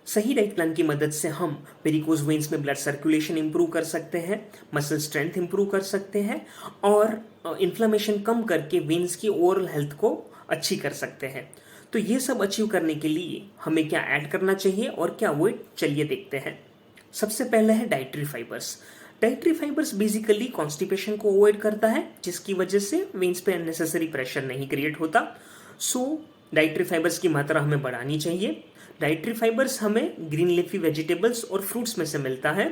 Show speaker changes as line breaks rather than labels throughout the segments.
सही diet plan की मदद से हम वेरिकोज वेन्स में ब्लड सर्कुलेशन इंप्रूव कर सकते हैं, मसल स्ट्रेंथ इंप्रूव कर सकते हैं और इन्फ्लेमेशन कम करके वेन्स की ओवरऑल हेल्थ को अच्छी कर सकते हैं। तो ये सब अचीव करने के लिए हमें क्या ऐड करना चाहिए और क्या अवॉइड, चलिए देखते हैं। सबसे पहले है dietary fibres. Dietary fibres basically constipation को अवॉइड करता है, जिसकी वजह से वेन्स पे अननेसेसरी प्रेशर नहीं क्रिएट होता। सो डाइटरी फाइबर्स की मात्रा हमें बढ़ानी चाहिए। डाइटरी फाइबर्स हमें ग्रीन लीफी वेजिटेबल्स और फ्रूट्स में से मिलता है।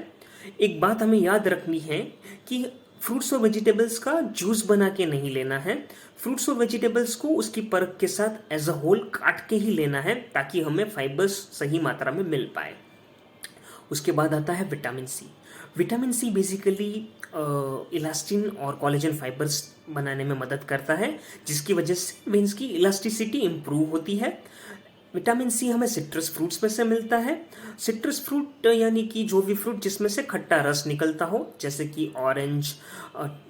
एक बात हमें याद रखनी है कि फ्रूट्स और वेजिटेबल्स का जूस बना के नहीं लेना है। फ्रूट्स और वेजिटेबल्स को उसकी परख के साथ एज अ होल काट के ही लेना है, ताकि हमें फाइबर्स सही मात्रा में मिल पाए। उसके बाद आता है vitamin C. Vitamin C basically elastin और कोलेजन फाइबर्स बनाने में मदद करता है, जिसकी वजह से वेन्स की इलास्टिसिटी इंप्रूव होती है। विटामिन सी हमें सिट्रस फ्रूट्स में से मिलता है। सिट्रस फ्रूट यानी कि जो भी फ्रूट जिसमें से खट्टा रस निकलता हो, जैसे कि ऑरेंज,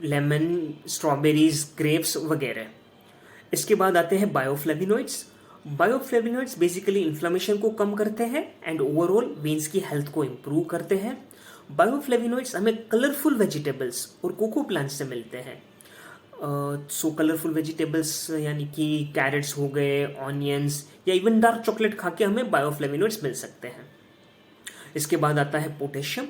लेमन, स्ट्रॉबेरीज, ग्रेप्स वगैरह। इसके बाद आते हैं बायोफ्लेविनॉइड्स। बायोफ्लेविनॉइड्स बेसिकली इन्फ्लेमेशन को कम करते हैं एंड ओवरऑल वेन्स की हेल्थ को इम्प्रूव करते हैं। बायोफ्लेविनॉइड्स हमें कलरफुल वेजिटेबल्स और कोको प्लांट्स से मिलते हैं। सो कलरफुल वेजिटेबल्स यानी कि कैरेट्स हो गए, ऑनियंस या इवन डार्क चॉकलेट खा के हमें बायोफ्लेविनॉइड्स मिल सकते हैं। इसके बाद आता है पोटेशियम।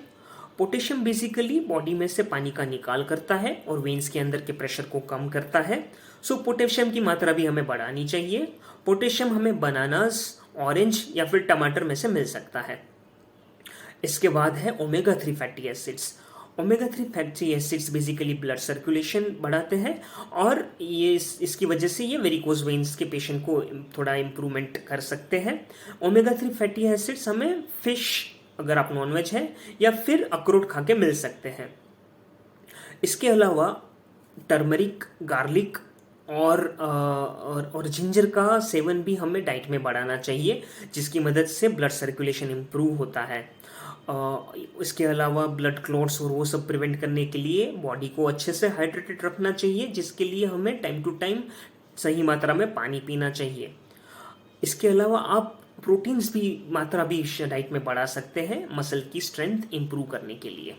पोटेशियम बेसिकली बॉडी में से पानी का निकाल करता है और वेन्स के अंदर के प्रेशर को कम करता है। सो पोटेशियम की मात्रा भी हमें बढ़ानी चाहिए। पोटेशियम हमें बनानास, ऑरेंज या फिर टमाटर में से मिल सकता है। इसके बाद है omega 3 fatty acids. Omega 3 fatty acids basically blood circulation बढ़ाते हैं और ये इसकी वजह से ये वेरिकोज वेन्स के पेशेंट को थोड़ा इम्प्रूवमेंट कर सकते हैं। ओमेगा 3 फैटी एसिड्स हमें फिश, अगर आप नॉनवेज है, या फिर अखरोट खा के मिल सकते हैं। इसके अलावा टर्मरिक, गार्लिक और जिंजर का सेवन भी हमें डाइट में बढ़ाना चाहिए, जिसकी मदद से ब्लड सर्कुलेशन इम्प्रूव होता है। इसके अलावा ब्लड क्लॉट्स और वो सब प्रिवेंट करने के लिए बॉडी को अच्छे से हाइड्रेटेड रखना चाहिए, जिसके लिए हमें टाइम टू टाइम सही मात्रा में पानी पीना चाहिए। इसके अलावा आप प्रोटीन्स भी मात्रा भी डाइट में बढ़ा सकते हैं मसल की स्ट्रेंथ इंप्रूव करने के लिए।